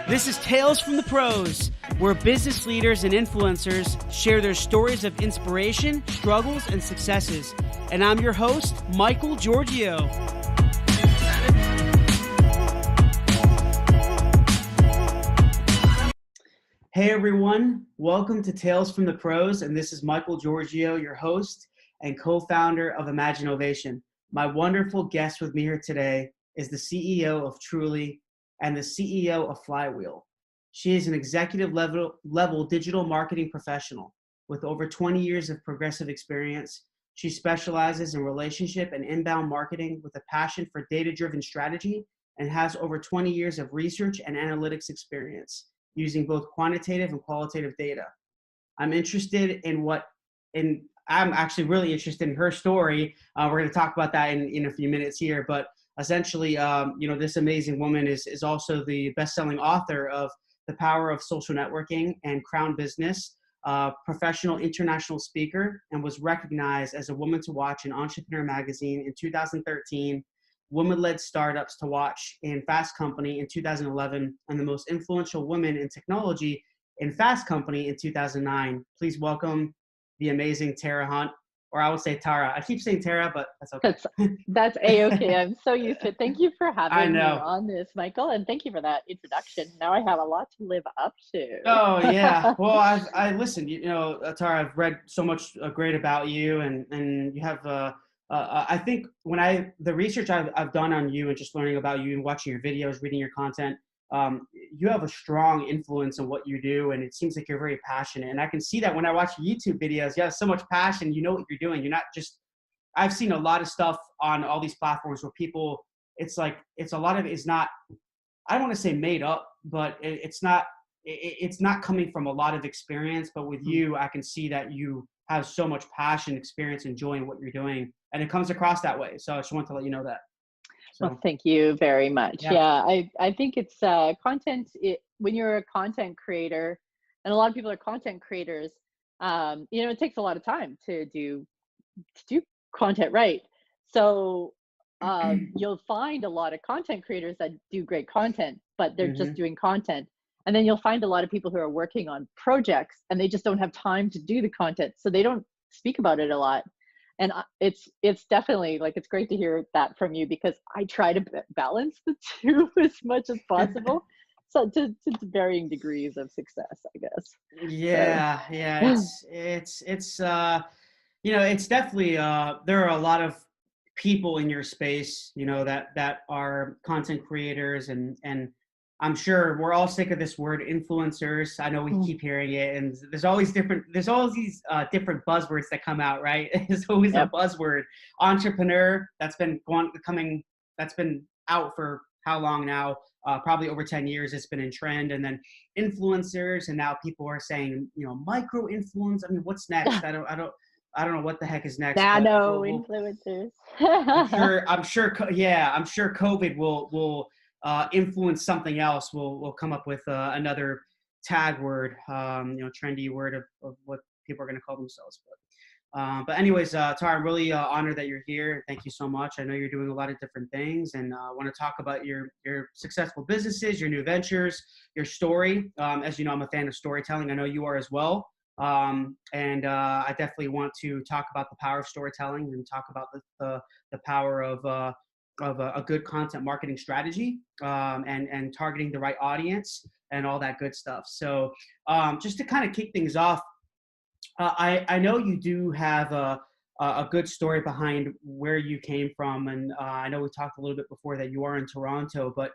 This is Tales from the Pros, where business leaders and influencers share their stories of inspiration, struggles, and successes. And I'm your host, Michael Giorgio. Hey everyone, welcome to Tales from the Pros, and this is Michael Giorgio, your host and co-founder of Imaginovation. My wonderful guest with me here today is the CEO of Truly and the CEO of Phlywheel. She is an executive level digital marketing professional with over 20 years of progressive experience. She specializes in relationship and inbound marketing with a passion for data-driven strategy and has over 20 years of research and analytics experience using both quantitative and qualitative data. I'm actually really interested in her story. We're going to talk about that in a few minutes here, but essentially, this amazing woman is also the best-selling author of The Power of Social Networking and Crown Business, professional international speaker, and was recognized as a woman to watch in Entrepreneur magazine in 2013, women-led startups to watch in Fast Company in 2011, and the most influential woman in technology in Fast Company in 2009. Please welcome the amazing Tara Hunt. Or I would say Tara. I keep saying Tara, but that's okay. That's A-okay. I'm so used to it. Thank you for having me on this, Michael, and thank you for that introduction. Now I have a lot to live up to. Oh, yeah. Well, I listened, Tara, I've read so much great about you, and you have, I think the research I've done on you and just learning about you and watching your videos, reading your content, you have a strong influence in what you do, and it seems like you're very passionate. And I can see that when I watch YouTube videos. You have so much passion. You know what you're doing. You're not just. I've seen a lot of stuff on all these platforms where people. It's a lot of it is not. I don't want to say made up, but it's not. It's not coming from a lot of experience. But with you, I can see that you have so much passion, experience, enjoying what you're doing, and it comes across that way. So I just want to let you know that. So. Well, thank you very much. Yeah, I think it's content. When you're a content creator, and a lot of people are content creators, it takes a lot of time to do content right. So you'll find a lot of content creators that do great content, but they're just doing content. And then you'll find a lot of people who are working on projects and they just don't have time to do the content. So they don't speak about it a lot. And it's definitely it's great to hear that from you, because I try to balance the two as much as possible. So to varying degrees of success, I guess. Yeah. So. Yeah. It's definitely, there are a lot of people in your space, that are content creators, and I'm sure we're all sick of this word influencers. I know we keep hearing it, and there's all these different buzzwords that come out, right? There's always a buzzword. Entrepreneur, that's been out for how long now? Probably over 10 years. It's been in trend. And then influencers, and now people are saying, micro influence. I mean, what's next? I don't know what the heck is next. Nano influencers. I'm sure COVID will influence something else. We'll come up with another tag word, trendy word of what people are going to call themselves. But anyways, Tara, I'm really honored that you're here. Thank you so much. I know you're doing a lot of different things, and I want to talk about your successful businesses, your new ventures, your story. As you know, I'm a fan of storytelling. I know you are as well. And I definitely want to talk about the power of storytelling and talk about the power of a good content marketing strategy, and targeting the right audience and all that good stuff. So just to kind of kick things off, I know you do have a good story behind where you came from, and I know we talked a little bit before that you are in Toronto, but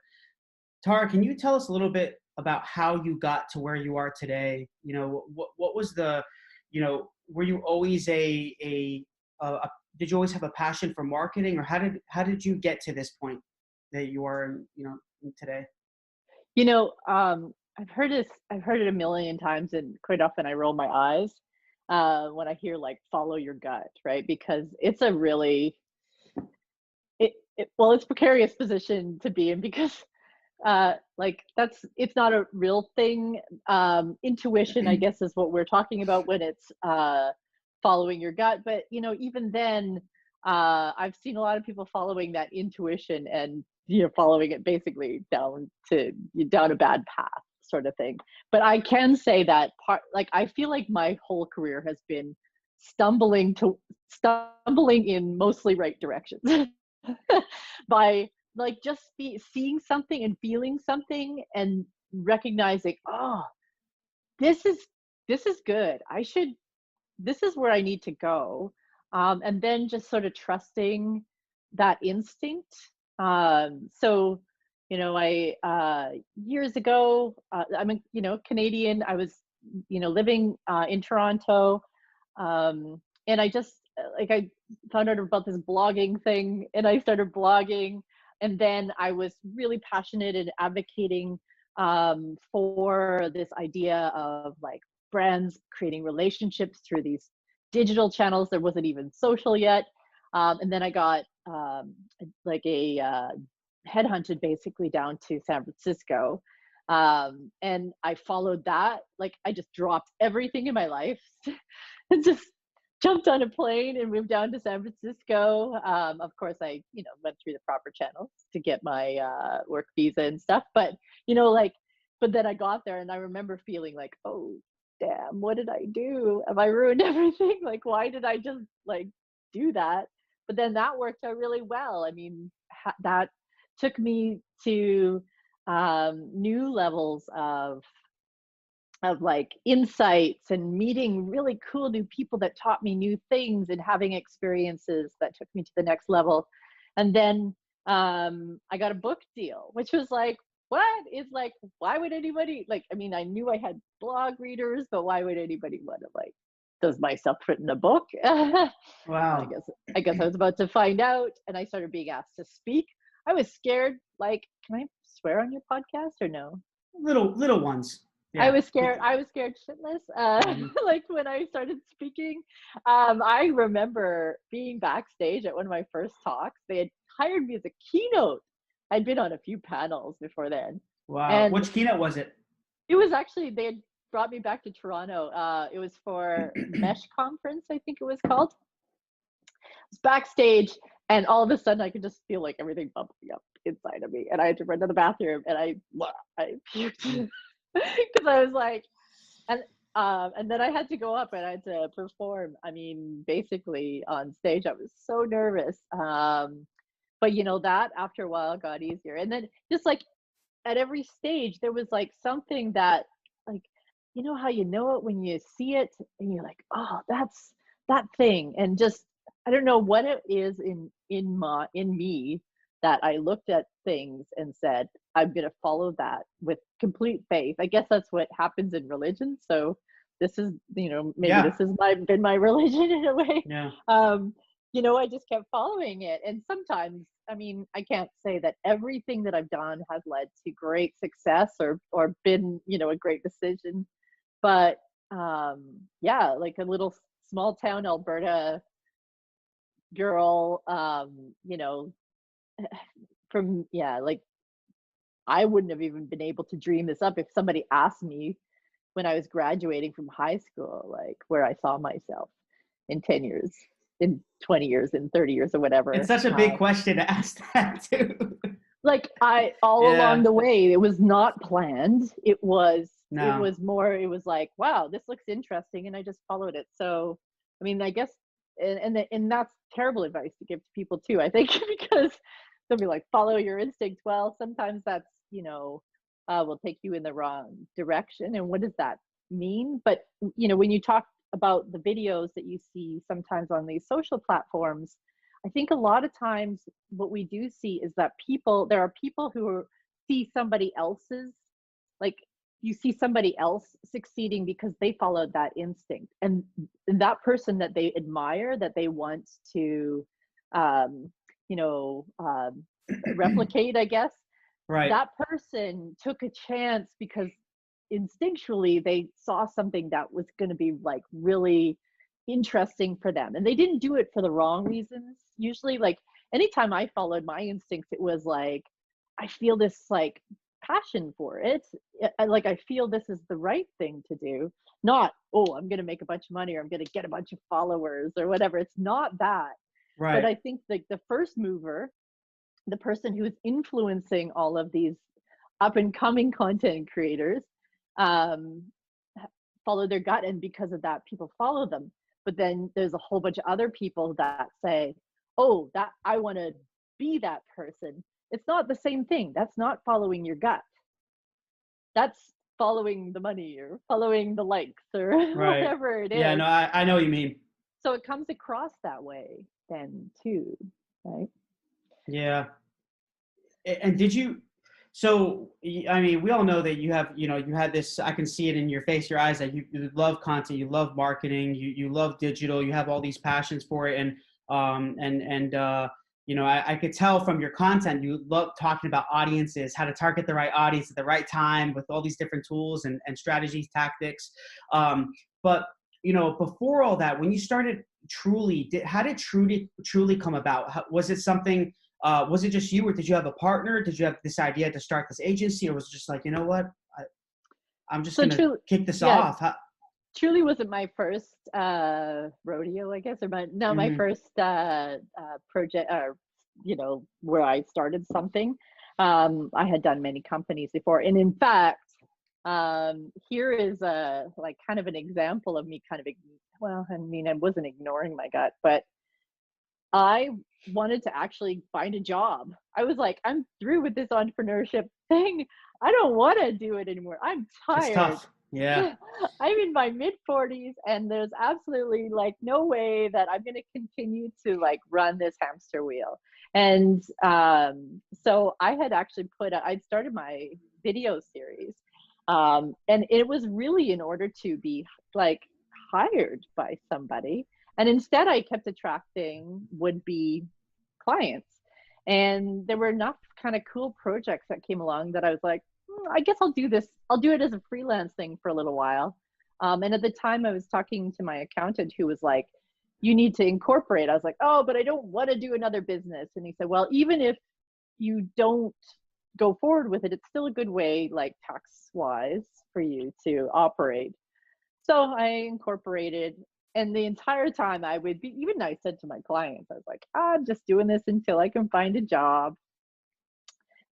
Tara, can you tell us a little bit about how you got to where you are today? What was were you always did you always have a passion for marketing, or how did you get to this point that you are, today? I've heard it a million times, and quite often I roll my eyes when I hear follow your gut, right? Because it's a really, it's a precarious position to be in, because it's not a real thing. Intuition, I guess, is what we're talking about when it's following your gut. But even then, I've seen a lot of people following that intuition and following it basically down a bad path. sort of thing. But I can say that like I feel like my whole career has been stumbling in mostly right directions by like just seeing something and feeling something and recognizing, oh, this is good. This is where I need to go. And then just sort of trusting that instinct. So, I, years ago, I'm a, Canadian. I was, living in Toronto. And I just, I found out about this blogging thing and I started blogging. And then I was really passionate in advocating for this idea of like brands creating relationships through these digital channels. There wasn't even social yet. And then I got like headhunted basically down to San Francisco. And I followed that. Like I just dropped everything in my life and just jumped on a plane and moved down to San Francisco. Of course, I, went through the proper channels to get my work visa and stuff. But, but then I got there and I remember feeling like, oh, damn, what did I do? Have I ruined everything? Like, why did I just like do that? But then that worked out really well. I mean, that took me to new levels of like insights and meeting really cool new people that taught me new things and having experiences that took me to the next level. And then I got a book deal, which was like, what is like, why would anybody like, I mean, I knew I had blog readers, but why would anybody want to like, does myself written a book? Wow. I guess I was about to find out, and I started being asked to speak. I was scared. Like, can I swear on your podcast or no? Little ones. Yeah. I was scared shitless. Like when I started speaking, I remember being backstage at one of my first talks. They had hired me as a keynote. I'd been on a few panels before then. Wow. And which keynote was it? It was actually, they had brought me back to Toronto. It was for Mesh Conference, I think it was called. It was backstage, and all of a sudden I could just feel like everything bubbling up inside of me, and I had to run to the bathroom, and I puked because I was like, and then I had to go up and I had to perform. I mean, basically on stage, I was so nervous. But that after a while got easier, and then just like at every stage there was like something that like, how you know it when you see it and you're like, oh, that's that thing. And just, I don't know what it is in me that I looked at things and said, I'm going to follow that with complete faith. I guess that's what happens in religion. So this is, maybe this has been my religion in a way. Yeah. I just kept following it. And sometimes, I mean, I can't say that everything that I've done has led to great success or been, a great decision. But like a little small town Alberta girl, from, like, I wouldn't have even been able to dream this up if somebody asked me when I was graduating from high school, like where I saw myself in 10 years, in 20 years, in 30 years or whatever. It's such a big question to ask that too. Like along the way, it was not planned. It was like, wow, this looks interesting. And I just followed it. So, I mean, I guess, and that's terrible advice to give to people too, I think, because they'll be like, follow your instinct. Well, sometimes that's, will take you in the wrong direction. And what does that mean? But, when you talk about the videos that you see sometimes on these social platforms, I think a lot of times what we do see is that there are people who see somebody else's, like you see somebody else succeeding because they followed that instinct. And that person that they admire, that they want to, replicate, I guess. Right. That person took a chance because instinctually they saw something that was going to be like really interesting for them, and they didn't do it for the wrong reasons. Usually, like anytime I followed my instincts, it was like I feel this like passion for it. I feel this is the right thing to do, not, oh, I'm going to make a bunch of money or I'm going to get a bunch of followers or whatever. It's not that. Right. But I think like the first mover, the person who is influencing all of these up and coming content creators, um, follow their gut, and because of that, people follow them. But then there's a whole bunch of other people that say, "Oh, that I want to be that person." It's not the same thing. That's not following your gut. That's following the money or following the likes or Right. whatever it Yeah, is. no, I know what you mean. So it comes across that way then too, right? Yeah. And did you, so, I mean, we all know that you have, you had this, I can see it in your face, your eyes, that you love content, you love marketing, you love digital, you have all these passions for it. I could tell from your content, you love talking about audiences, how to target the right audience at the right time with all these different tools and strategies, tactics. But, before all that, when you started Truly, how did truly come about? Was it something, was it just you, or did you have a partner? Did you have this idea to start this agency, or was it just like, you know what, I, I'm just So gonna true, kick this yeah, off? truly wasn't my first rodeo, I guess, or my Mhm. first project, or where I started something. I had done many companies before, and in fact, here is a like kind of an example of me kind of well, I mean, I wasn't ignoring my gut, but I wanted to actually find a job. I was like, I'm through with this entrepreneurship thing. I don't want to do it anymore. I'm It's tired. tough. Yeah. I'm in my mid 40s, and there's absolutely like no way that I'm going to continue to like run this hamster wheel. And so I had actually I'd started my video series. And it was really in order to be like hired by somebody. And instead, I kept attracting would be clients. And there were enough kind of cool projects that came along that I was like, I guess I'll do this. I'll do it as a freelance thing for a little while. And at the time, I was talking to my accountant who was like, you need to incorporate. I was like, oh, but I don't want to do another business. And he said, well, even if you don't go forward with it, it's still a good way, like tax wise, for you to operate. So I incorporated, and the entire time I would be, even I said to my clients, I was like, I'm just doing this until I can find a job.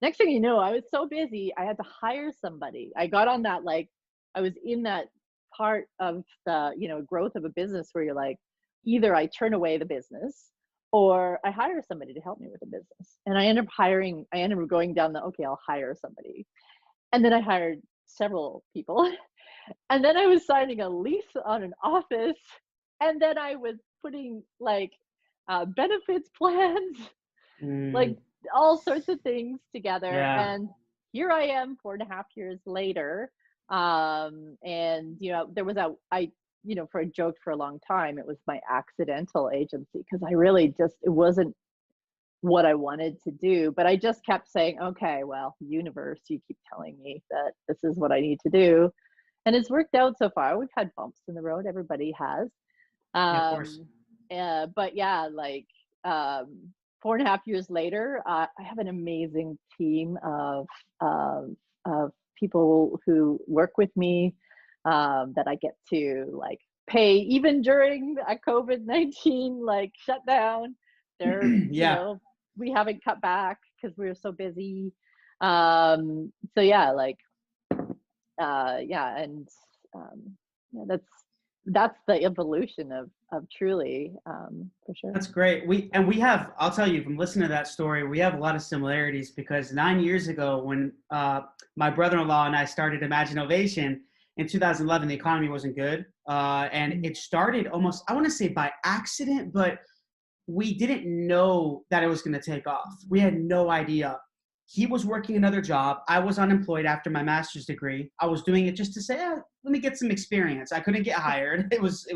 Next thing you know, I was so busy, I had to hire somebody. I got on that, like, I was in that part of the, growth of a business where you're like, either I turn away the business or I hire somebody to help me with the business. And I ended up going down the, okay, I'll hire somebody. And then I hired several people. And then I was signing a lease on an office. And then I was putting like benefits plans, like Mm, all sorts of things together. yeah. And here I am 4.5 years later. And there was for a joke for a long time, it was my accidental agency because I really just, it wasn't what I wanted to do. But I just kept saying, okay, well, universe, you keep telling me that this is what I need to do. And it's worked out so far. We've had bumps in the road, everybody has. Yeah, of course. Um, but yeah, like 4.5 years later, I have an amazing team of, of people who work with me, that I get to like pay even during a COVID-19 like shutdown. They're, Yeah. we haven't cut back because we were so busy. So yeah, like yeah, and yeah, that's the evolution of Truly, for sure. That's great. We have, I'll tell you, from listening to that story, we have a lot of similarities because 9 years ago, when my brother-in-law and I started Imagine Ovation in 2011, the economy wasn't good. And Mm. it started almost, I want to say by accident, but we didn't know that it was going to take off. We had no idea. He was working another job. I was unemployed after my master's degree. I was doing it just to say, let me get some experience. I couldn't get hired. It was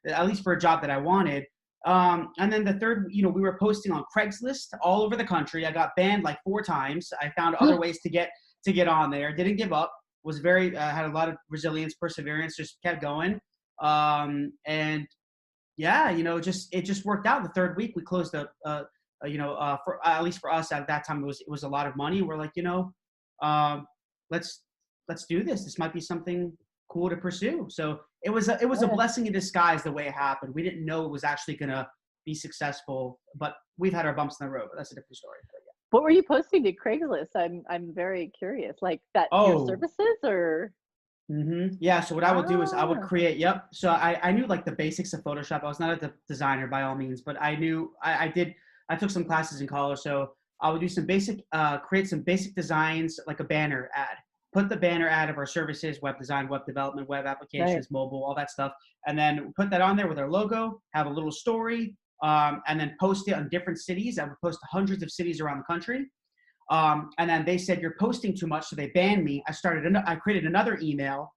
at least for a job that I wanted. And then the third, we were posting on Craigslist all over the country. I got banned like 4 times. I found other ways to get on there. Didn't give up. Was very had a lot of resilience, perseverance. Just kept going. And yeah, it just worked out. The third week, we closed for at least for us at that time, it was a lot of money. We're like, um, let's let's do this. This might be something cool to pursue. So it was a Yeah. blessing in disguise the way it happened. We didn't know it was actually gonna be successful, but we've had our bumps in the road. But that's a different story. But What were you posting to Craigslist? I'm very curious. Like that, yeah. your Oh, services or? Yeah. So what I would do is I would Ah, create. Yep. So I knew like the basics of Photoshop. I was not a designer by all means, but I knew I did. I took some classes in college, so I would do some basic, create some basic designs like a banner ad. Put the banner ad of our services, web design, web development, web right. applications, mobile, all that stuff, and then put that on there with our logo. Have a little story, and then post it on different cities. I would post to hundreds of cities around the country. And then they said you're posting too much, so they banned me. I created another email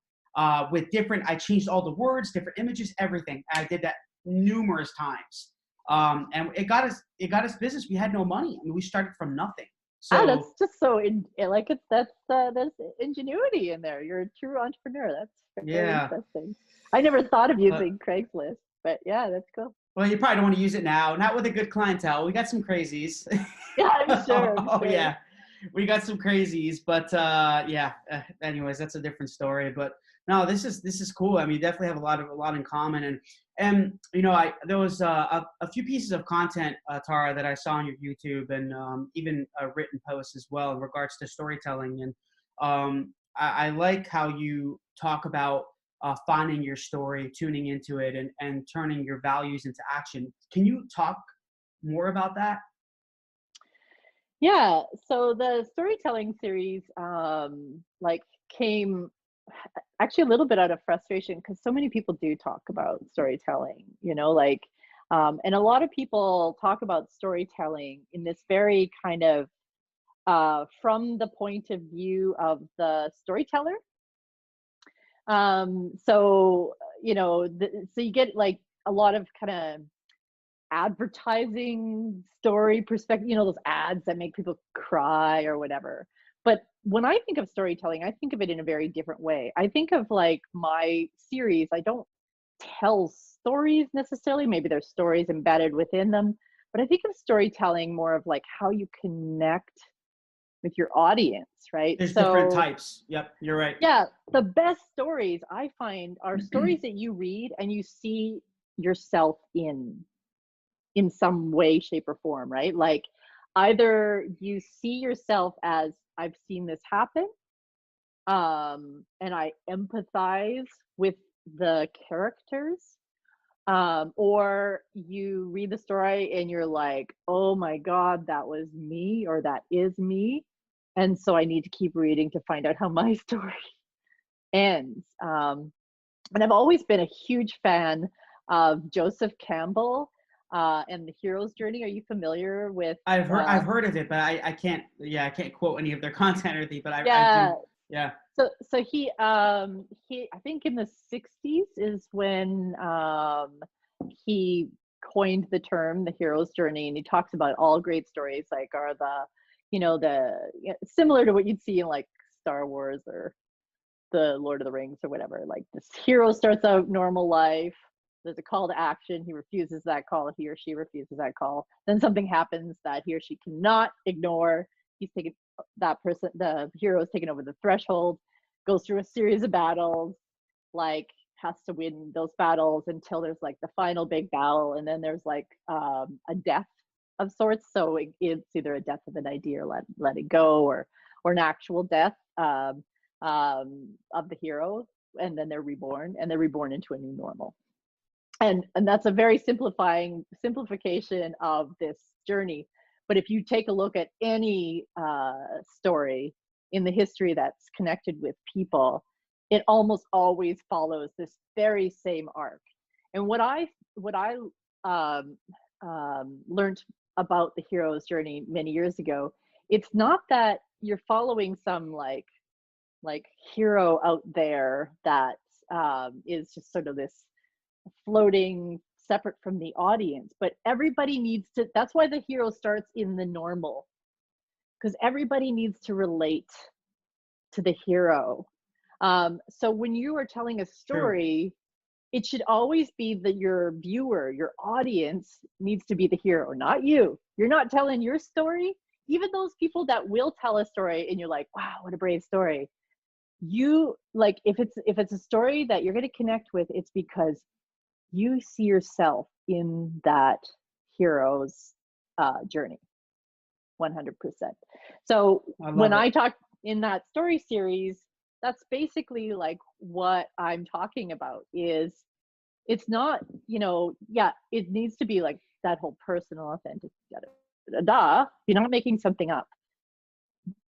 with different. I changed all the words, different images, everything. I did that numerous times, and it got us business. We had no money. I mean, we started from nothing. Ah, So that's just so like it's that's ingenuity in there. You're a true entrepreneur. That's very yeah. interesting. I never thought of But using Craigslist, but yeah, that's cool. well, you probably don't want to use it now. Not with a good clientele. We got some crazies. Yeah, I'm sure. I'm Oh sure. yeah, we got some crazies, but yeah. Anyways, that's a different story. But no, this is cool. I mean, you definitely have a lot in common, and you know, I there was a few pieces of content, Tara, that I saw on your YouTube, and even written posts as well in regards to storytelling. And I like how you talk about finding your story, tuning into it, and turning your values into action. Can you talk more about that? Yeah, so the storytelling series like came actually a little bit out of frustration because so many people do talk about storytelling, like and a lot of people talk about storytelling in this very kind of from the point of view of the storyteller. So so you get like a lot of kind of advertising story perspective, those ads that make people cry or whatever. But when I think of storytelling, I think of it in a very different way. I think of like my series, I don't tell stories necessarily, maybe there's stories embedded within them, but I think of storytelling more of like how you connect with your audience, right? There's different So, types. Yep, you're right. yeah, the best stories I find are stories that you read and you see yourself in some way, shape, or form, right? Like either you see yourself as I've seen this happen, and I empathize with the characters, or you read the story and you're like, oh my God, that was me or that is me. And so I need to keep reading to find out how my story ends. And I've always been a huge fan of Joseph Campbell and the hero's journey. Are you familiar with? I've heard of it, but I can't, yeah, I can't quote any of their content or anything. But I do, Yeah. yeah. So he I think in the 60s is when he coined the term the hero's journey, and he talks about all great stories like are the similar to what you'd see in like Star Wars or the Lord of the Rings or whatever. Like this hero starts out normal life. There's a call to action. He refuses that call. He or she refuses that call. Then something happens that he or she cannot ignore. He's taken that person. The hero is taken over the threshold. Goes through a series of battles. Like has to win those battles until there's like the final big battle, and then there's like a death of sorts. So it's either a death of an idea or let it go, or an actual death. Of the hero, and then they're reborn, and they're reborn into a new normal. And that's a very simplification of this journey. But if you take a look at any story in the history that's connected with people, it almost always follows this very same arc. And what I um, learned about the hero's journey many years ago, it's not that you're following some like hero out there that is just sort of this floating separate from the audience, but everybody needs to, that's why the hero starts in the normal, because everybody needs to relate to the hero. So when you are telling a True. story, it should always be that your viewer, your audience needs to be the hero, not you. You're not telling your story. Even those people that will tell a story and you're like, wow, what a brave story, you like, if it's a story that you're going to connect with, it's because you see yourself in that hero's journey 100%. So I when love it. I talk in that story series, that's basically like what I'm talking about. Is it's not, yeah, it needs to be like that whole personal, authentic, da, da, da, da. You're not making something up.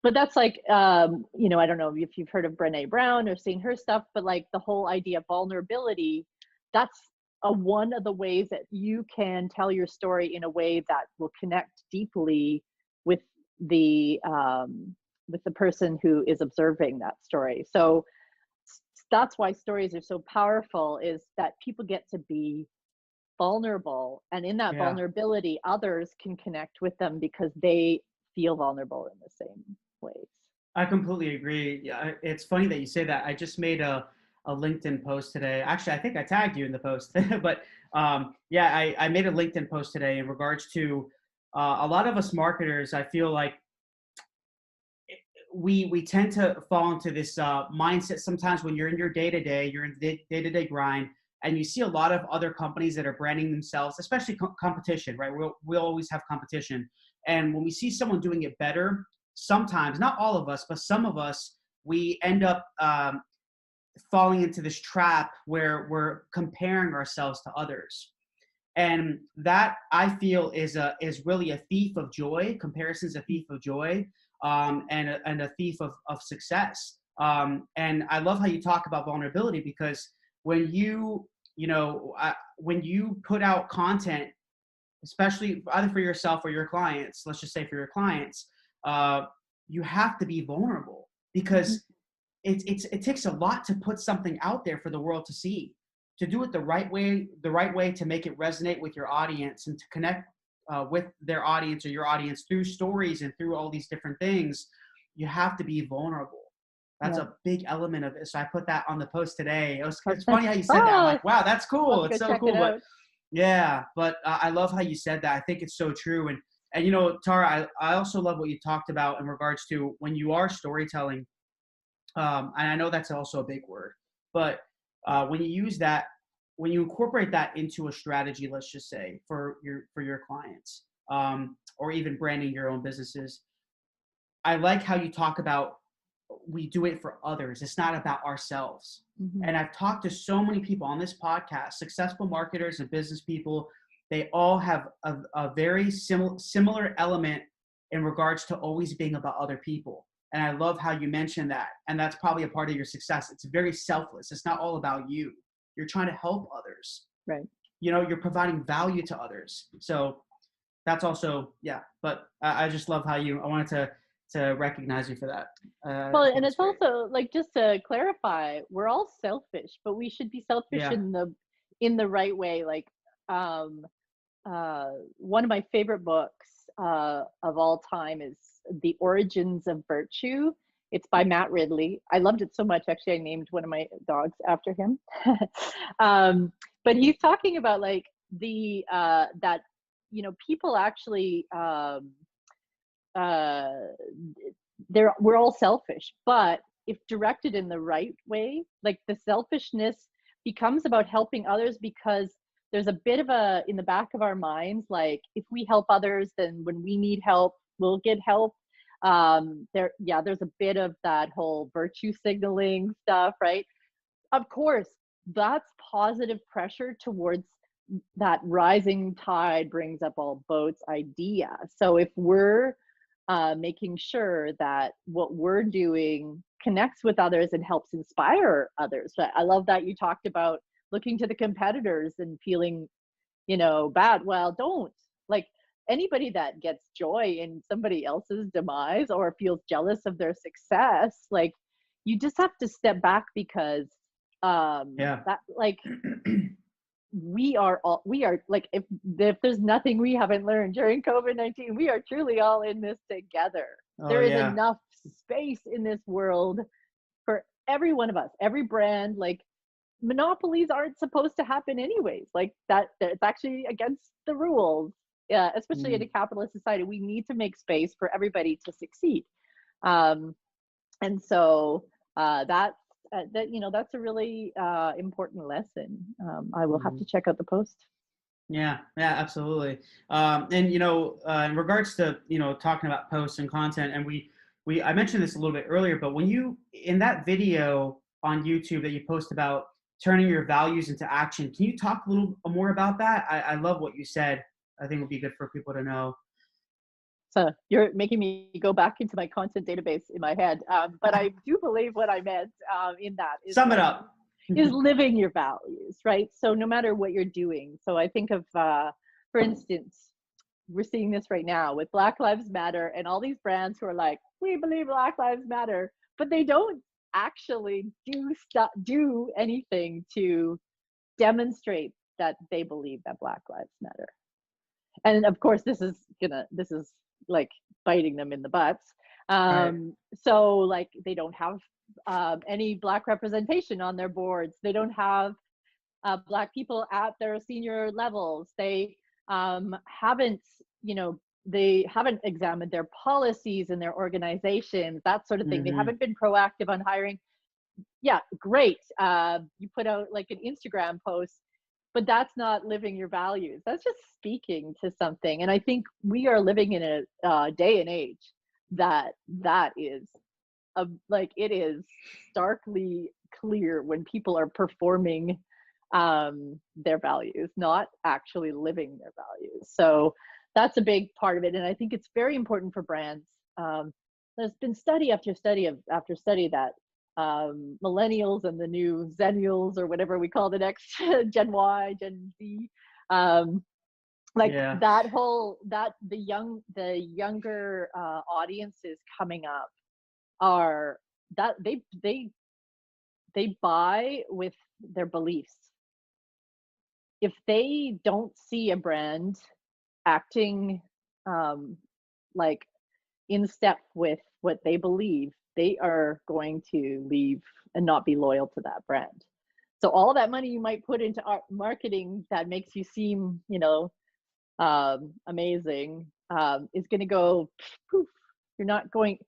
But that's like, I don't know if you've heard of Brene Brown or seen her stuff, but like the whole idea of vulnerability, that's one of the ways that you can tell your story in a way that will connect deeply with the person who is observing that story. So that's why stories are so powerful, is that people get to be vulnerable, and in that Yeah. vulnerability others can connect with them because they feel vulnerable in the same ways. I completely agree. Yeah, it's funny that you say that. I just made a LinkedIn post today. Actually, I think I tagged you in the post, but yeah, I made a LinkedIn post today in regards to a lot of us marketers. I feel like we tend to fall into this mindset sometimes when you're in your day to day, you're in the day to day grind, and you see a lot of other companies that are branding themselves, especially competition, right? We'll always have competition, and when we see someone doing it better, sometimes, not all of us, but some of us, we end up falling into this trap where we're comparing ourselves to others. And that, I feel, is really a thief of joy. Comparison is a thief of joy, and a thief of success. And I love how you talk about vulnerability, because when when you put out content, especially either for yourself or your clients, let's just say for your clients, uh, you have to be vulnerable, Mm-hmm. because it takes a lot to put something out there for the world to see, to do it the right way, to make it resonate with your audience and to connect with their audience or your audience through stories and through all these different things. You have to be vulnerable. That's Yeah. a big element of it. So I put that on the post today. It's funny how you said that. I'm Oh, like, wow, that's I'll cool. have It's to go so check it cool. But out. yeah, but I love how you said that. I think it's so true. And Tara, I also love what you talked about in regards to when you are storytelling. And I know that's also a big word, but when you use that, when you incorporate that into a strategy, let's just say for your clients, or even branding your own businesses, I like how you talk about we do it for others. It's not about ourselves. Mm-hmm. And I've talked to so many people on this podcast, successful marketers and business people. They all have a very similar element in regards to always being about other people. And I love how you mentioned that. And that's probably a part of your success. It's very selfless. It's not all about you. You're trying to help others. Right. You're providing value to others. So that's also, yeah. But I just love how I wanted to recognize you for that. Well, I think and it's it's great. also like, just to clarify, we're all selfish, but we should be selfish Yeah. in the right way. Like, um, one of my favorite books of all time is The Origins of Virtue. It's by Matt Ridley. I loved it so much. Actually, I named one of my dogs after him. um, but he's talking about like the that people actually uh, we're all selfish, but if directed in the right way, like the selfishness becomes about helping others, because there's a bit of a in the back of our minds, like if we help others, then when we need help, we'll get help. There's a bit of that whole virtue signaling stuff, right? Of course, that's positive pressure towards that rising tide brings up all boats idea. So if we're making sure that what we're doing connects with others and helps inspire others. I love that you talked about looking to the competitors and feeling, bad. Well, don't. Like, anybody that gets joy in somebody else's demise or feels jealous of their success, like, you just have to step back, because Yeah. that, like, we are like, if there's nothing we haven't learned during COVID-19, we are truly all in this together. Oh There is yeah. enough space in this world for every one of us, every brand. Like, monopolies aren't supposed to happen anyways. Like, that it's actually against the rules. Yeah, especially in a Mm. capitalist society, we need to make space for everybody to succeed. Um, and so that's a really important lesson. I will have Mm. to check out the post. Yeah, yeah, absolutely. And in regards to talking about posts and content, and I mentioned this a little bit earlier, but when you, in that video on YouTube that you post about turning your values into action, can you talk a little more about that? I love what you said. I think it would be good for people to know. So you're making me go back into my content database in my head. But I do believe what I meant in that is Sum it like, up. is living your values, right? So no matter what you're doing. So I think of, for instance, we're seeing this right now with Black Lives Matter and all these brands who are like, we believe Black Lives Matter, but they don't actually do anything to demonstrate that they believe that Black Lives Matter. And of course, this is like biting them in the butts. Right. So like they don't have any Black representation on their boards. They don't have Black people at their senior levels. They haven't, they haven't examined their policies in their organizations, that sort of thing. They Mm-hmm. haven't been proactive on hiring. Yeah, great. You put out like an Instagram post, but that's not living your values. That's just speaking to something. And I think we are living in a day and age that is like, it is starkly clear when people are performing their values, not actually living their values. So that's a big part of it. And I think it's very important for brands. There's been study after study after study that millennials and the new zennials, or whatever we call the next Gen Y, Gen Z, like Yeah. the younger audiences coming up are that they buy with their beliefs. If they don't see a brand acting like in step with what they believe, they are going to leave and not be loyal to that brand. So all that money you might put into marketing that makes you seem, amazing, is going to go poof. You're not going,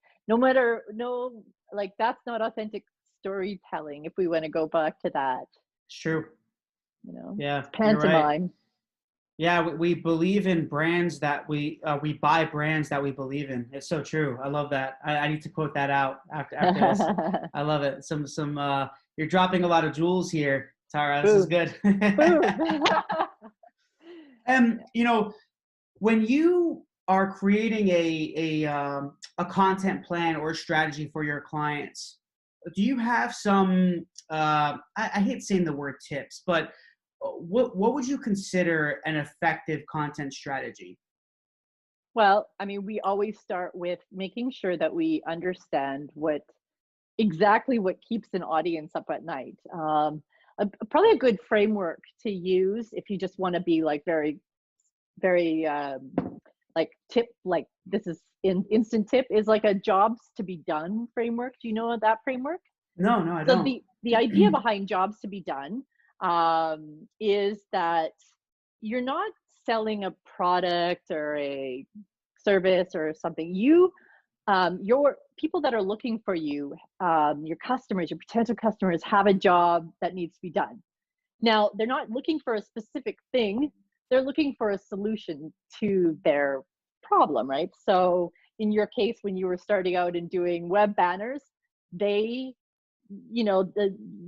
like that's not authentic storytelling. If we want to go back to that, It's true. it's Yeah, you're right. pantomime. Yeah, we believe in brands that we buy brands that we believe in. It's so true. I love that. I need to quote that out after this. I love it. You're dropping a lot of jewels here, Tara. This is Booth, good. booth. You know, when you are creating a content plan or a strategy for your clients, do you have some I hate saying the word tips, but what would you consider an effective content strategy? Well, I mean, we always start with making sure that we understand exactly what keeps an audience up at night. Probably a good framework to use if you just want to be like very, very like tip, like this is instant tip, is like a jobs to be done framework. Do you know that framework? No, I So don't. the idea behind jobs to be done is that you're not selling a product or a service or something. Your people that are looking for you, your customers, your potential customers, have a job that needs to be done. Now, they're not looking for a specific thing. They're looking for a solution to their problem, right? So in your case, when you were starting out and doing web banners, they,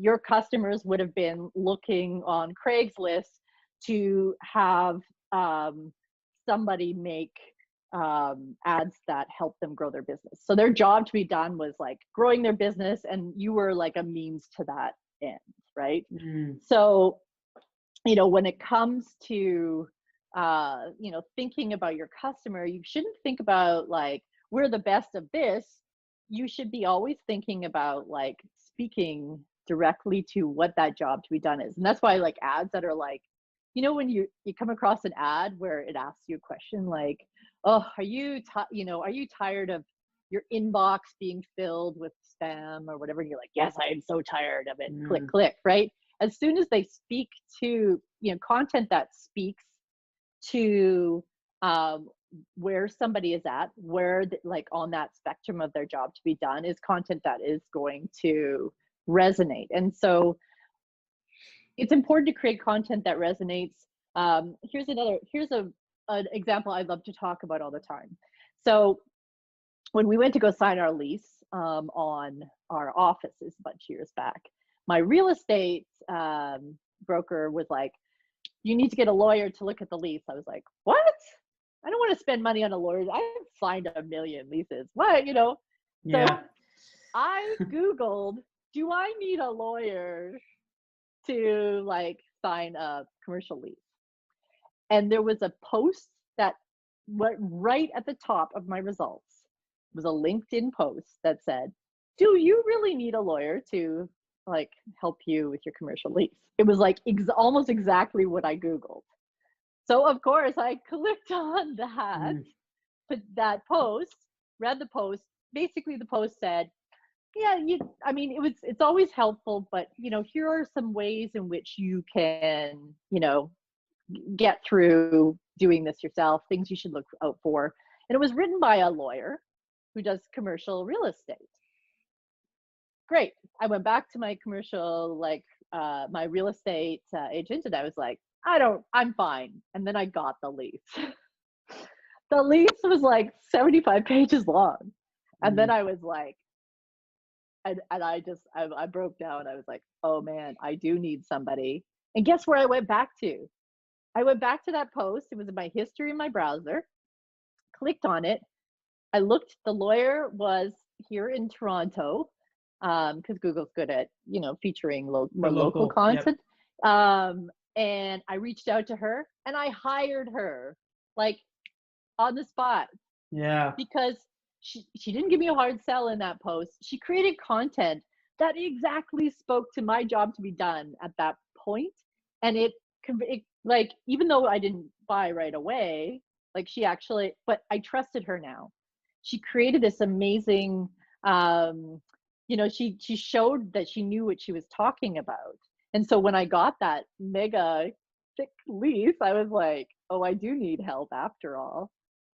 your customers would have been looking on Craigslist to have somebody make ads that help them grow their business. So their job to be done was like growing their business, and you were like a means to that end, right? So, when it comes to thinking about your customer, you shouldn't think about like, we're the best of this. You should be always thinking about like speaking directly to what that job to be done is. And that's why like ads that are like, when you come across an ad where it asks you a question like, oh, are you tired of your inbox being filled with spam or whatever? And you're like, yes, I am so tired of it. Click, click, right? As soon as they speak to, content that speaks to where somebody is at, like on that spectrum of their job to be done, is content that is going to resonate. And so it's important to create content that resonates. Here's an example I love to talk about all the time. So when we went to go sign our lease on our offices a bunch of years back, my real estate broker was like, you need to get a lawyer to look at the lease. I was like, what? I don't want to spend money on a lawyer. I've signed a million leases. What, So Yeah. I Googled, do I need a lawyer to like sign a commercial lease? And there was a post that went right at the top of my results. It was a LinkedIn post that said, do you really need a lawyer to like help you with your commercial lease? It was like almost exactly what I Googled. So of course I clicked on that post, read the post. Basically the post said, yeah, it's always helpful, but here are some ways in which you can, get through doing this yourself, things you should look out for. And it was written by a lawyer who does commercial real estate. Great. I went back to my commercial, my real estate agent, and I was like, I'm fine. And then I got the lease. The lease was like 75 pages long. And then I was like, and I broke down. I was like, oh man, I do need somebody. And guess where I went back to? I went back to that post. It was in my history in my browser, clicked on it. I looked, the lawyer was here in Toronto, because Google's good at, featuring more local content. Yep. And I reached out to her and I hired her like on the spot. Yeah. Because she didn't give me a hard sell in that post. She created content that exactly spoke to my job to be done at that point. And it like, even though I didn't buy right away, like but I trusted her now. She created this amazing, she showed that she knew what she was talking about. And so when I got that mega thick lease, I was like, oh, I do need help after all.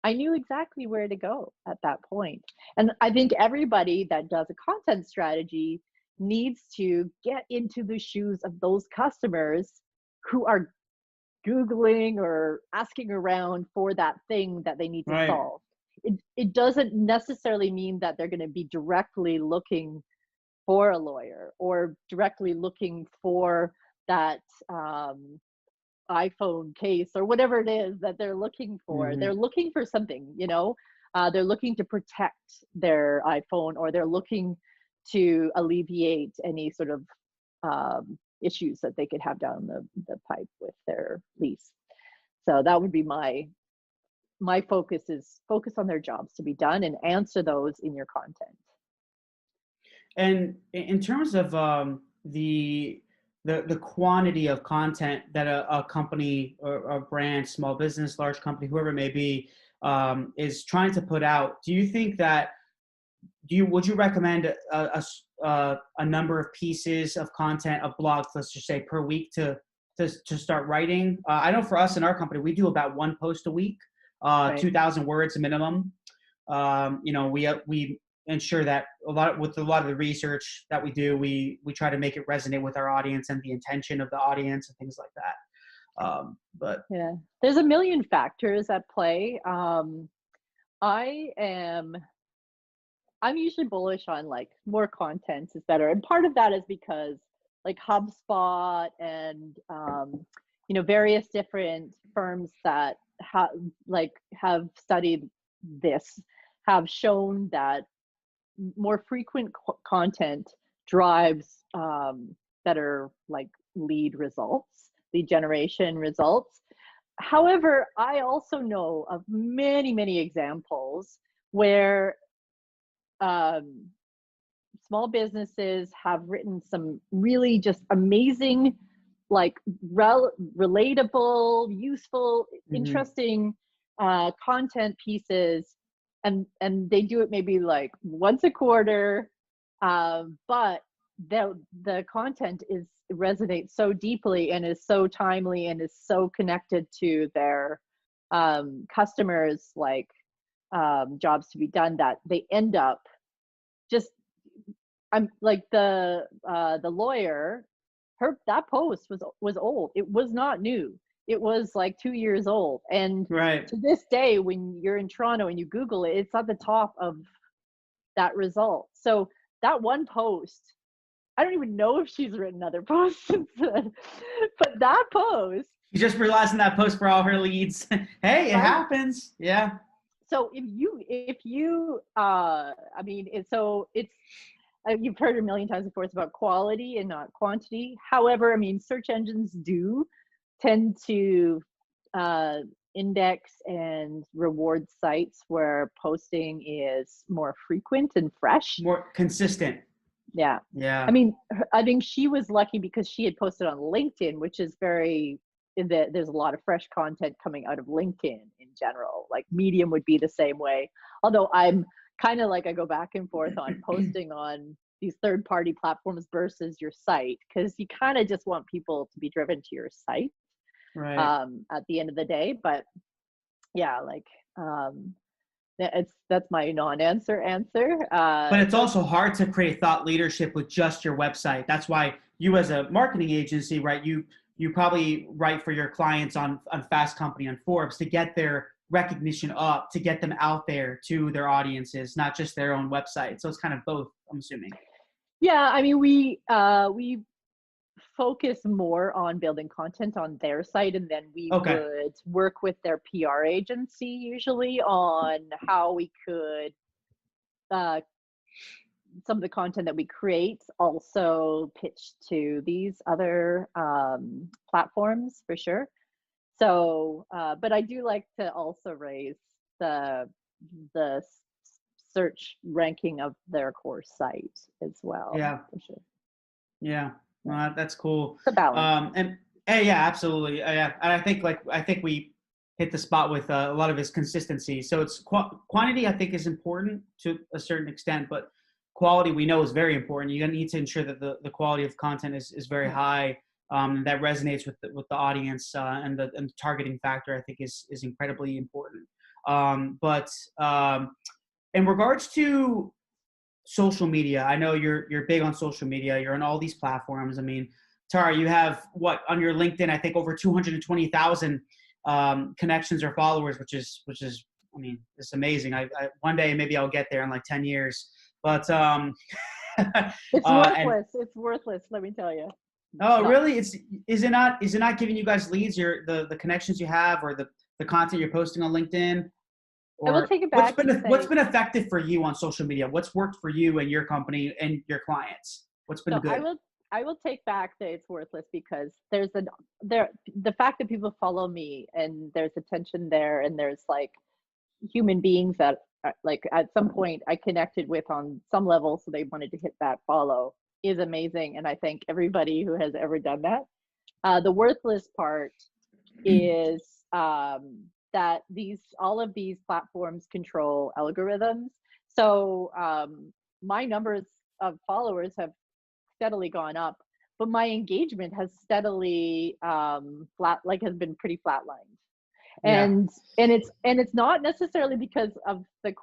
I knew exactly where to go at that point. And I think everybody that does a content strategy needs to get into the shoes of those customers who are Googling or asking around for that thing that they need to solve. It doesn't necessarily mean that they're going to be directly looking for a lawyer or directly looking for that iPhone case or whatever it is that they're looking for. They're looking for something, they're looking to protect their iPhone, or they're looking to alleviate any sort of issues that they could have down the pipe with their lease. So that would be my focus on their jobs to be done and answer those in your content. And in terms of the quantity of content that a company or a brand, small business, large company, whoever it may be, is trying to put out, do you think that would you recommend a number of pieces of content, of blogs, let's just say, per week to start writing? I know for us in our company, we do about one post a week, 2,000 words minimum. We ensure that with a lot of the research that we do, we try to make it resonate with our audience and the intention of the audience and things like that. But yeah, there's a million factors at play. I'm usually bullish on like more content is better. And part of that is because like HubSpot and, various different firms that have studied this have shown that more frequent content drives better like lead generation results. However, I also know of many, many examples where small businesses have written some really just amazing, like relatable, useful, interesting content pieces, and they do it maybe like once a quarter, but the content resonates so deeply and is so timely and is so connected to their customers, like jobs to be done, that they end up just, I'm like the lawyer, that post was old. It was not new. It was like 2 years old. And to this day, when you're in Toronto and you Google it, it's at the top of that result. So that one post, I don't even know if she's written other posts since then, but that post, You just realizing that post for all her leads. Hey, it right? happens. Yeah. So if you I mean, it's you've heard a million times before, it's about quality and not quantity. However, I mean, search engines do tend to uh, index and reward sites where posting is more frequent and fresh. More consistent. Yeah. I Yeah. mean, I think she was lucky because she had posted on LinkedIn, which is very, there's a lot of fresh content coming out of LinkedIn in general. Like Medium would be the same way. Although I'm kind of like, I go back and forth on posting on these third party platforms versus your site, because you kind of just want people to be driven to your site Right. at the end of the day. But yeah, like, that's my non-answer answer. But it's So also hard to create thought leadership with just your website. That's why you, as a marketing agency, right? You probably write for your clients on Fast Company, on Forbes, to get their recognition up, to get them out there to their audiences, not just their own website. So it's kind of both, I'm assuming. yeah, I mean, we focus more on building content on their site, and then we Okay. would work with their PR agency usually on how we could uh, some of the content that we create also pitch to these other platforms for sure. So, but I do like to also raise the the search ranking of their core site as well, Yeah. for sure. Yeah. Yeah, Well, that's cool. it's a balance. And yeah, absolutely. Yeah. And I think we hit the spot with a lot of his consistency. So it's quantity, I think, is important to a certain extent, but quality we know is very important. You're going to need to ensure that the quality of content is very Yeah. high. That resonates with the audience, and the targeting factor, I think, is incredibly important. But in regards to social media, I know you're big on social media. You're on all these platforms. I mean, Tara, you have what on your LinkedIn? I think over 220,000 connections or followers, which is I mean, it's amazing. I one day maybe I'll get there in like 10 years. But It's and worthless. It's worthless, let me tell you. oh, Not. really? Is it not giving you guys leads? The connections you have, or the content you're posting on LinkedIn? I will Or take it what's back and been say, effective for you on social media? What's worked for you and your company and your clients? What's been so good? I will take back that it's worthless because there the fact that people follow me and there's attention there, and there's like human beings that like at some point I connected with on some level, so they wanted to hit that follow, is amazing, and I thank everybody who has ever done that. The worthless part is that these all of these platforms control algorithms. So my numbers of followers have steadily gone up, but my engagement has steadily has been pretty flatlined. Yeah. And it's not necessarily because of the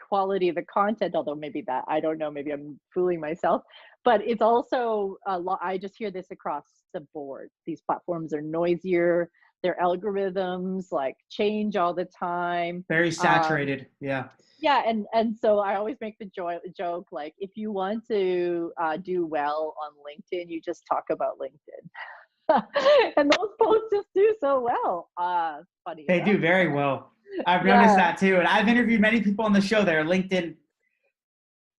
quality of the content, although maybe that, I don't know, maybe I'm fooling myself, but it's also a lot. I just hear this across the board. These platforms are noisier, their algorithms like change all the time. Very um saturated. Yeah. yeah, and so I always make the joke, like, if you want to do well on LinkedIn, you just talk about LinkedIn. And those posts just do so well, funny They enough. do very well. I've noticed Yeah, that too. And I've interviewed many people on the show that are LinkedIn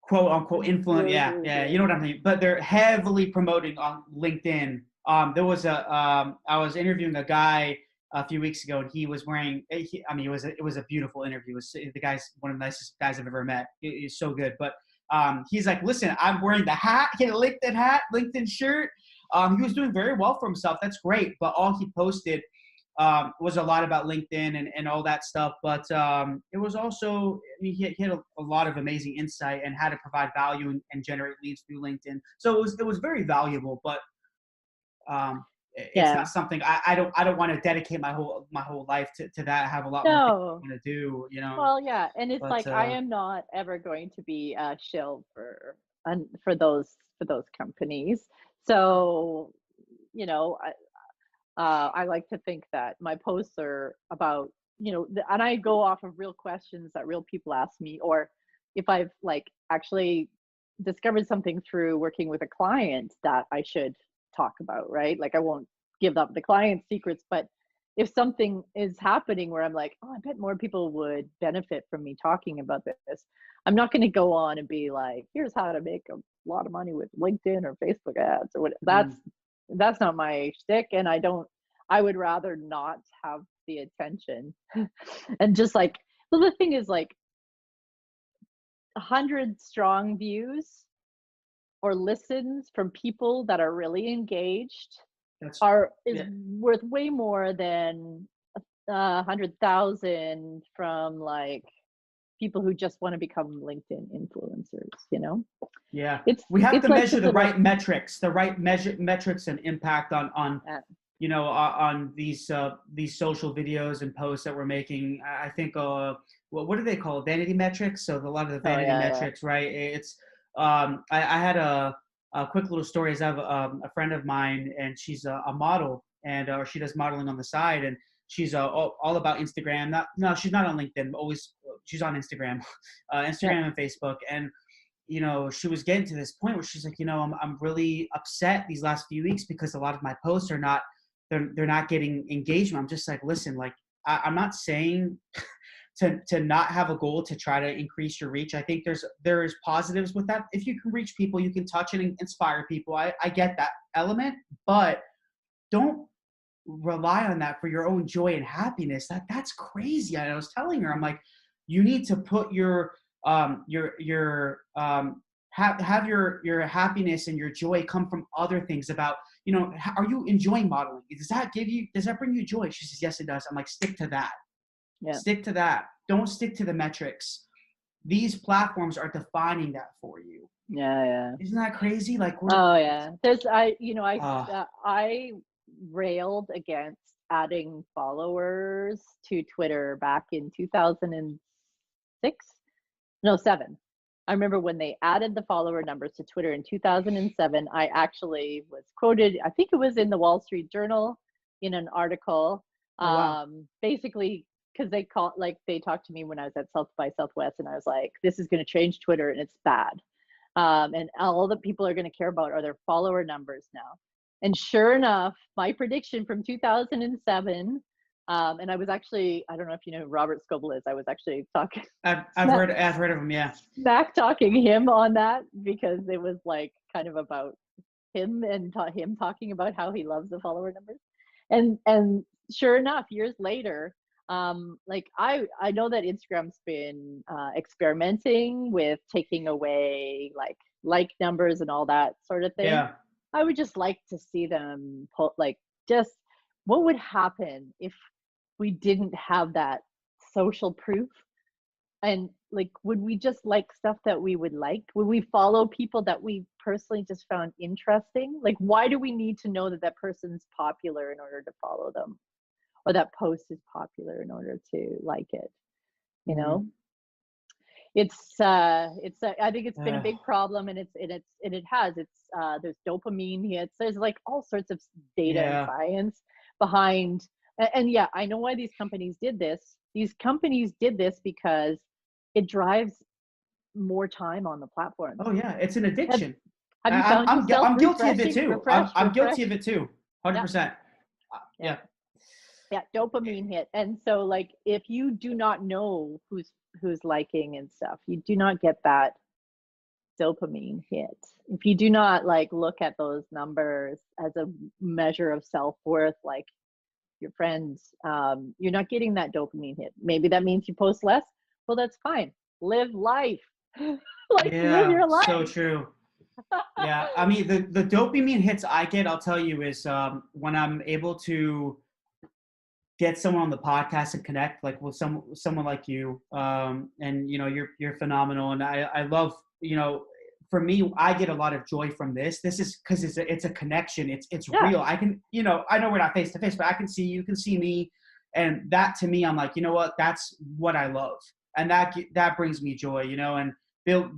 quote unquote influent. really, Yeah. really Yeah. You good. know what I mean? But they're heavily promoting on LinkedIn. I was interviewing a guy a few weeks ago, and he was wearing, I mean, it was a beautiful interview. The guy's one of the nicest guys I've ever met. He's so good. But he's like, listen, I'm wearing the hat, he had a LinkedIn hat, LinkedIn shirt. He was doing very well for himself. That's great. But all he posted was a lot about LinkedIn and all that stuff. But it was also, I mean, he had a lot of amazing insight and how to provide value and generate leads through LinkedIn. So it was very valuable. But it's Yeah. not something I don't want to dedicate my whole life to that. I have a lot more things No. I want to do, Well, yeah, and it's But like I am not ever going to be a shill for those companies. So, you know, I like to think that my posts are about, and I go off of real questions that real people ask me, or if I've like actually discovered something through working with a client that I should talk about, right? Like I won't give up the client's secrets, but if something is happening where I'm like, oh, I bet more people would benefit from me talking about this, I'm not going to go on and be like, here's how to make a lot of money with LinkedIn or Facebook ads or what. That's not my shtick, and I would rather not have the attention. And just like, well, the thing is like 100 strong views or listens from people that are really engaged is worth way more than 100,000 from like people who just want to become LinkedIn influencers, you know? Yeah. We have to like measure the right metrics, metrics and impact on you know, on these social videos and posts that we're making. I think, what do they call it? Vanity metrics? So a lot of the vanity metrics, right? It's, I had a quick little story. Is I have a friend of mine, and she's a model, and or she does modeling on the side, and she's all about Instagram. No, she's not on LinkedIn. She's on Instagram, Instagram and Facebook. And you know, she was getting to this point where she's like, you know, I'm really upset these last few weeks because a lot of my posts are not, they're not getting engagement. I'm just like, listen, like I'm not saying to not have a goal to try to increase your reach. I think there is positives with that. If you can reach people, you can touch and inspire people. I get that element, but don't rely on that for your own joy and happiness. That's crazy. I was telling her, I'm like, you need to put your have your happiness and your joy come from other things. About, you know, are you enjoying modeling? Does that bring you joy? She says, yes, it does. I'm like, stick to that. Stick to that. Don't stick to the metrics. These platforms are defining that for you. Isn't that crazy? Like, I railed against adding followers to Twitter back in 2006. No, 7. I remember when they added the follower numbers to Twitter in 2007, I actually was quoted, I think it was in the Wall Street Journal in an article, basically because they talked to me when I was at South by Southwest, and I was like, this is going to change Twitter and it's bad. And all that people are going to care about are their follower numbers now. And sure enough, my prediction from 2007, and I was actually, I don't know if you know who Robert Scoble is. I was actually talking. I've heard of him. Yeah. Back talking him on that, because it was like kind of about him and him talking about how he loves the follower numbers. And sure enough, years later, like I know that Instagram's been experimenting with taking away like numbers and all that sort of thing. Yeah. I would just like to see them put just what would happen if we didn't have that social proof, and like, would we just like stuff that we would like? Would we follow people that we personally just found interesting? Like, why do we need to know that that person's popular in order to follow them, or that post is popular in order to like it? You know, I think it's been a big problem, and there's dopamine hits. There's like all sorts of data and science behind, and yeah, I know why these companies did this. These companies did this because it drives more time on the platform. Oh yeah, it's an addiction. Have you found yourself I'm guilty of it too. I'm guilty of it too. 100%. Yeah. Yeah, dopamine hit. And so like, if you do not know who's liking and stuff, you do not get that dopamine hit. If you do not like look at those numbers as a measure of self-worth, like your friends, you're not getting that dopamine hit. Maybe that means you post less. Well, that's fine. Live life. Live your life. So true. Yeah, I mean, the dopamine hits I get, I'll tell you, is when I'm able to get someone on the podcast and connect like with someone like you, and you know, you're phenomenal, and I love, you know, for me, I get a lot of joy from this. This is because it's a connection. It's real. I can, you know, I know we're not face to face, but I can see you can see me, and that to me, I'm like, you know what, that's what I love, and that brings me joy, you know. And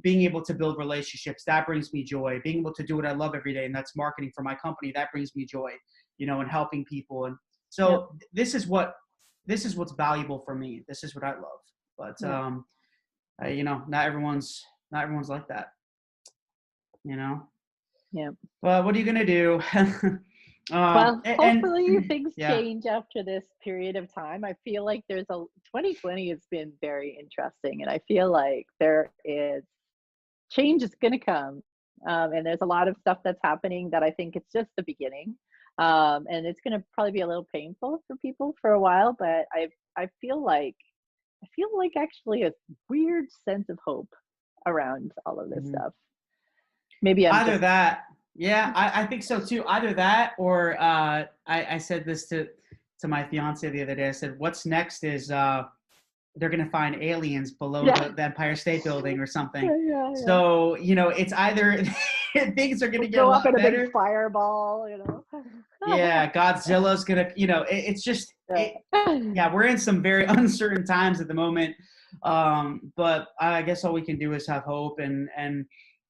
being able to build relationships, that brings me joy. Being able to do what I love every day, and that's marketing for my company, that brings me joy, you know, and helping people. And so this is what's valuable for me. This is what I love. But you know, not everyone's like that, you know. Yeah. But what are you gonna do? Well, And hopefully things yeah. change after this period of time. I feel like 2020 has been very interesting, and I feel like there is change is going to come. And there's a lot of stuff that's happening that I think it's just the beginning. And it's going to probably be a little painful for people for a while, but I feel like actually a weird sense of hope around all of this Mhm. stuff. Maybe I'm Either just that, yeah, I think so too. Either that, or I said this to my fiance the other day. I said, "What's next is they're gonna find aliens below yeah. the Empire State Building or something." Yeah. So you know, it's either things are gonna We'll get a go up lot in a big better. fireball, Yeah, Godzilla's gonna, you know, it's just yeah. it. Yeah, we're in some very uncertain times at the moment. But I guess all we can do is have hope, and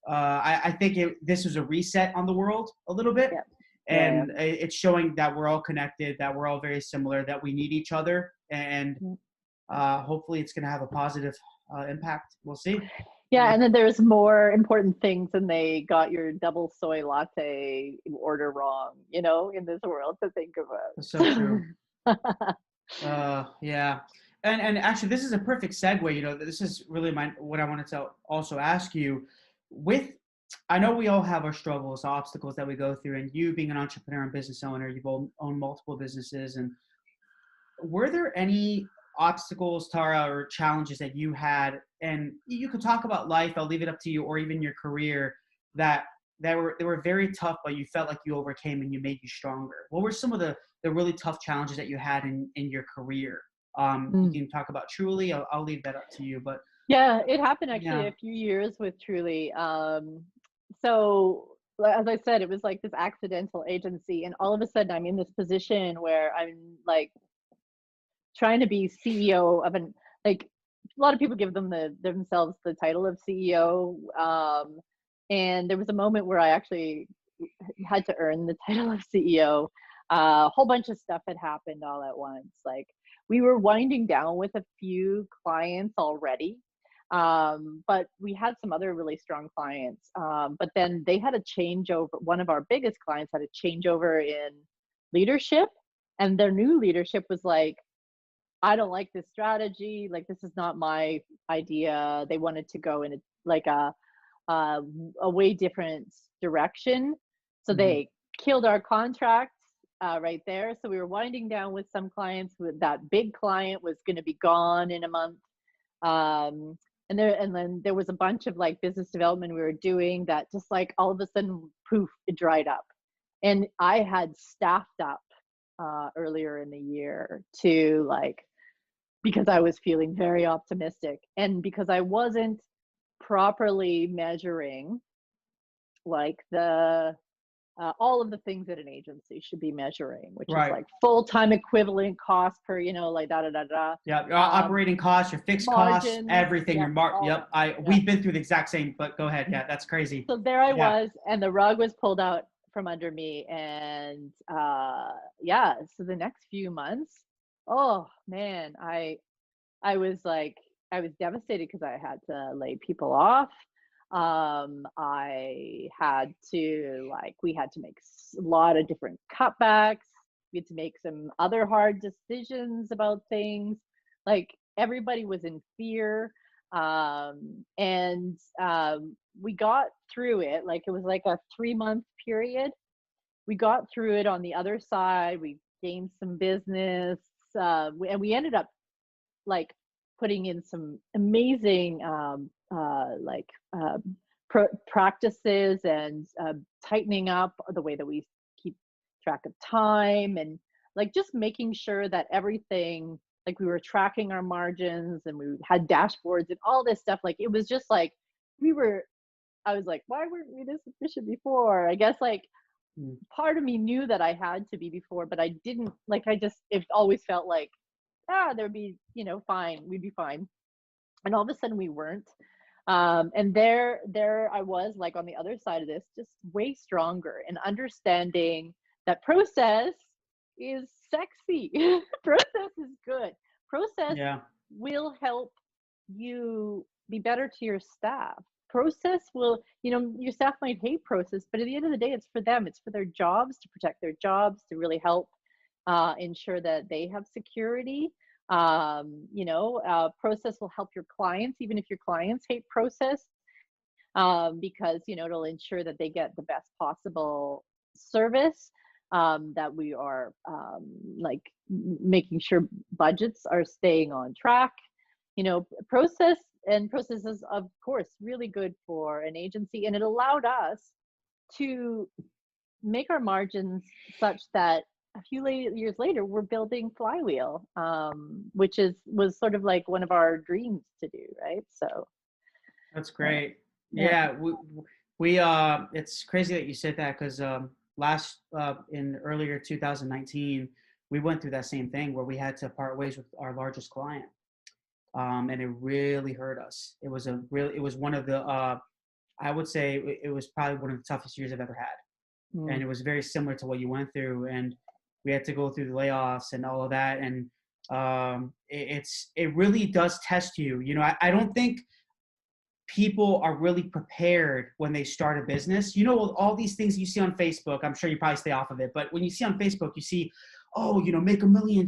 I think this was a reset on the world a little bit, Yeah. Yeah. and it's showing that we're all connected, that we're all very similar, that we need each other, and Yeah. hopefully it's going to have a positive impact. We'll see. Yeah, Yeah, and then there's more important things, and they got your double soy latte order wrong, in this world to think that's so about. true. Yeah, and actually, this is a perfect segue. You know, this is really what I wanted to also ask you. With, I know we all have our struggles, obstacles that we go through, and you being an entrepreneur and business owner, you've owned multiple businesses, and were there any obstacles, Tara, or challenges that you had? And you could talk about life. I'll leave it up to you, or even your career that they were very tough, but you felt like you overcame and you made you stronger. What were some of the really tough challenges that you had in your career? You Mm. can talk about Truly. I'll leave that up to you. But Yeah, it happened actually yeah. a few years with Truly. So as I said, it was like this accidental agency, and all of a sudden I'm in this position where I'm like trying to be CEO of an like a lot of people give themselves the title of CEO. And there was a moment where I actually had to earn the title of CEO. A whole bunch of stuff had happened all at once. Like we were winding down with a few clients already, but we had some other really strong clients. But then they had a changeover. One of our biggest clients had a changeover in leadership, and their new leadership was like, I don't like this strategy. Like, this is not my idea. They wanted to go in a, a way different direction. So Mhm. they killed our contract right there. So we were winding down with some clients. With that big client was going to be gone in a month. Um, and then there was a bunch of like business development we were doing that just like all of a sudden, poof, it dried up. And I had staffed up earlier in the year to like because I was feeling very optimistic and because I wasn't properly measuring like the all of the things that an agency should be measuring, which is Right. like full-time equivalent cost per, like da da da da. Yeah, your Um, operating costs, your fixed costs, Margins, everything. Your yep, mark. all Yep. that. Yeah. We've been through the exact same. But go ahead. Yeah, that's crazy. So there I Yeah. was, and the rug was pulled out from under me, and yeah. So the next few months, oh man, I was devastated because I had to lay people off. I had to we had to make a lot of different cutbacks. We had to make some other hard decisions about things. Like everybody was in fear. And we got through it. Like it was like a 3-month period. We got through it on the other side. We gained some business. And we ended up like putting in some amazing practices and tightening up the way that we keep track of time and like just making sure that everything like we were tracking our margins and we had dashboards and all this stuff. Like it was just like we were I was like, why weren't we this efficient before? I guess like Mm. part of me knew that I had to be before, but I didn't like I just it always felt like there'd be, fine, we'd be fine. And all of a sudden we weren't. And there I was like on the other side of this, just way stronger and understanding that process is sexy. Process is good. Process Yeah. will help you be better to your staff. Process will, your staff might hate process, but at the end of the day, it's for them. It's for their jobs, to protect their jobs, to really help ensure that they have security. Process will help your clients, even if your clients hate process, because it'll ensure that they get the best possible service, that we are like making sure budgets are staying on track. Process is, of course, really good for an agency, and it allowed us to make our margins such that a few years later we're building Phlywheel, which was sort of like one of our dreams to do, right? So that's great. Yeah, we it's crazy that you said that, because in earlier 2019 we went through that same thing where we had to part ways with our largest client, and it really hurt us. It was one of the I would say it was probably one of the toughest years I've ever had, and it was very similar to what you went through, and we had to go through the layoffs and all of that, and it really does test you. I don't think people are really prepared when they start a business. All these things you see on Facebook, I'm sure you probably stay off of it, but when you see on Facebook, you see, make $1 million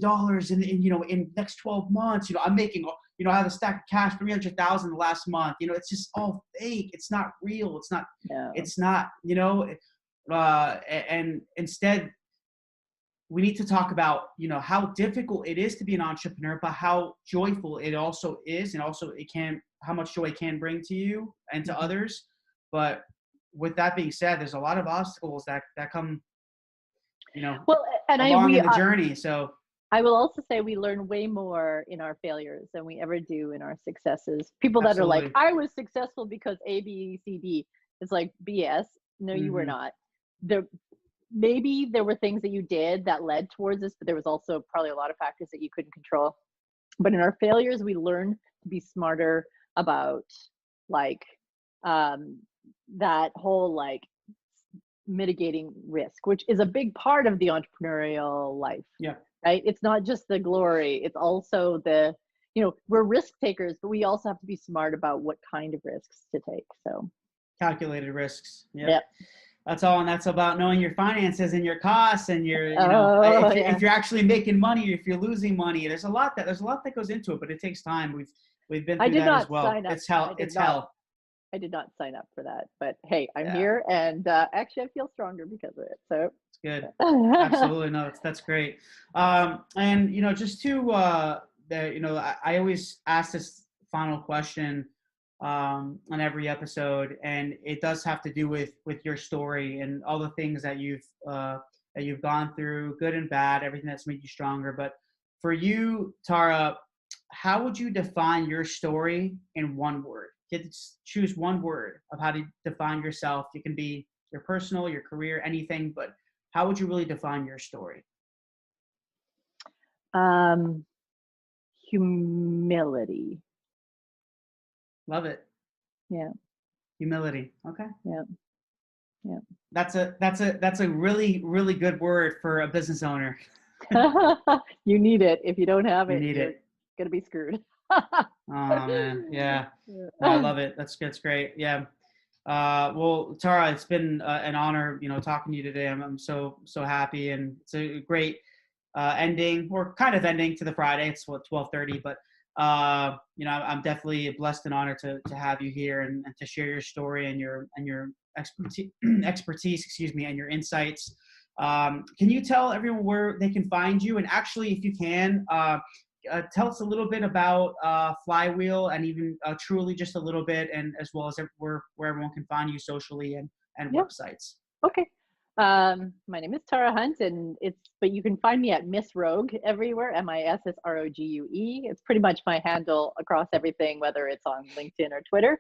in next 12 months. I'm making, I have a stack of cash, 300,000 the last month. It's just all fake. It's not real. It's not, It's not, and instead we need to talk about, how difficult it is to be an entrepreneur, but how joyful it also is. And also how much joy it can bring to you and to others. But with that being said, there's a lot of obstacles that come, along in the journey. So I will also say we learn way more in our failures than we ever do in our successes. People that Absolutely. are like, I was successful because A, B, C, D. It's like BS. No, you were not. Maybe there were things that you did that led towards this, but there was also probably a lot of factors that you couldn't control. But in our failures, we learn to be smarter about that whole mitigating risk, which is a big part of the entrepreneurial life. Yeah. Right. It's not just the glory. It's also we're risk takers, but we also have to be smart about what kind of risks to take. So calculated risks. Yep. That's all. And that's about knowing your finances and your costs and your, if you're actually making money or if you're losing money. There's a lot that goes into it, but it takes time. We've been through that as well. It's hell. It's hell. I did not sign up for that, but hey, I'm here, and actually I feel stronger because of it. So it's good. Absolutely. No, that's great. And just to I always ask this final question on every episode, and it does have to do with your story and all the things that you've gone through, good and bad, everything that's made you stronger. But for you, Tara, how would you define your story in one word? You get to choose one word of how to define yourself. It can be your personal, your career, anything, but how would you really define your story? Humility. Love it. Yeah. Humility. Okay. Yeah. Yeah. That's a really, really good word for a business owner. You need it. If you don't have it, you're gonna be screwed. Oh man. Yeah. I love it. That's great. Yeah. Well, Tara, it's been an honor, talking to you today. I'm so happy, and it's a great ending, or kind of ending to the Friday. It's 12:30, but I'm definitely blessed and honored to have you here and to share your story and your expertise, excuse me, and your insights. Can you tell everyone where they can find you? And actually, if you can, tell us a little bit about Phlywheel, and even truly just a little bit, and as well as where everyone can find you socially and websites. Okay. My name is Tara Hunt, but you can find me at Miss Rogue everywhere, MISSROGUE. It's pretty much my handle across everything, whether it's on LinkedIn or Twitter.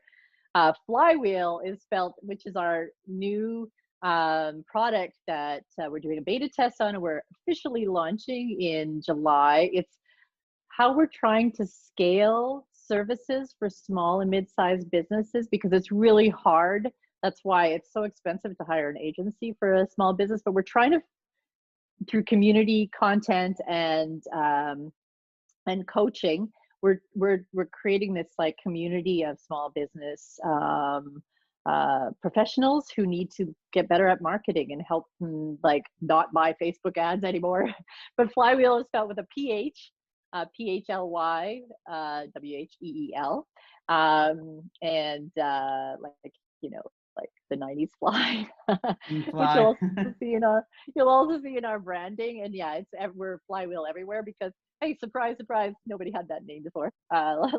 Phlywheel is spelled, which is our new product that we're doing a beta test on, and we're officially launching in July. It's how we're trying to scale services for small and mid-sized businesses, because it's really hard. That's why it's so expensive to hire an agency for a small business. But we're trying to, through community content and coaching, we're creating this like community of small business professionals who need to get better at marketing and help them like not buy Facebook ads anymore. But Phlywheel is spelled with a PH, PHLY, WHEEL, and like like the 90s fly, which Fly. you'll also see in our branding. And yeah, we're Phlywheel everywhere because hey, surprise, surprise, nobody had that name before. Laugh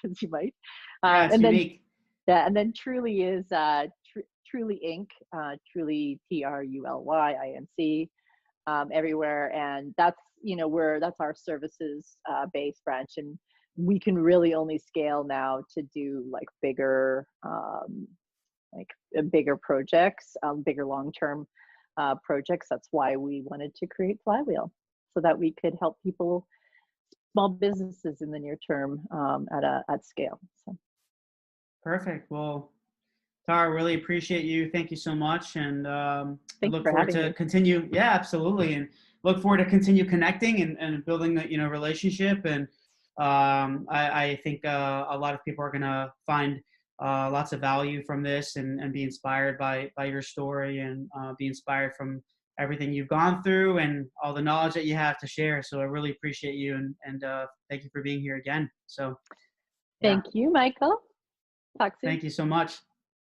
as you might. Yeah, it's And then unique. yeah, and then Truly is Truly Inc. Truly TRULYINC, everywhere, and that's that's our services based branch, and we can really only scale now to do like bigger bigger projects, bigger long-term projects. That's why we wanted to create Phlywheel, so that we could help people, small businesses in the near term, at scale. So. Perfect. Well, Tara, really appreciate you. Thank you so much. And I look forward to continue. Yeah, absolutely. And look forward to continue connecting and building the, relationship. And I think a lot of people are going to find lots of value from this and be inspired by your story and be inspired from everything you've gone through and all the knowledge that you have to share. So I really appreciate you and thank you for being here again. So yeah. Thank you, Michael. Talk soon. Thank you so much.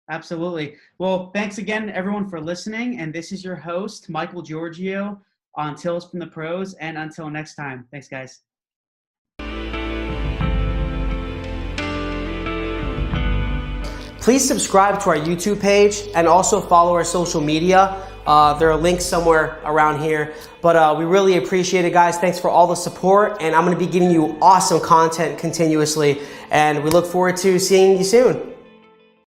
Absolutely. Well, thanks again, everyone, for listening. And this is your host, Michael Giorgio, on Tales from the Pros. And until next time, thanks, guys. Please subscribe to our YouTube page and also follow our social media. There are links somewhere around here. But we really appreciate it, guys. Thanks for all the support. And I'm going to be giving you awesome content continuously. And we look forward to seeing you soon.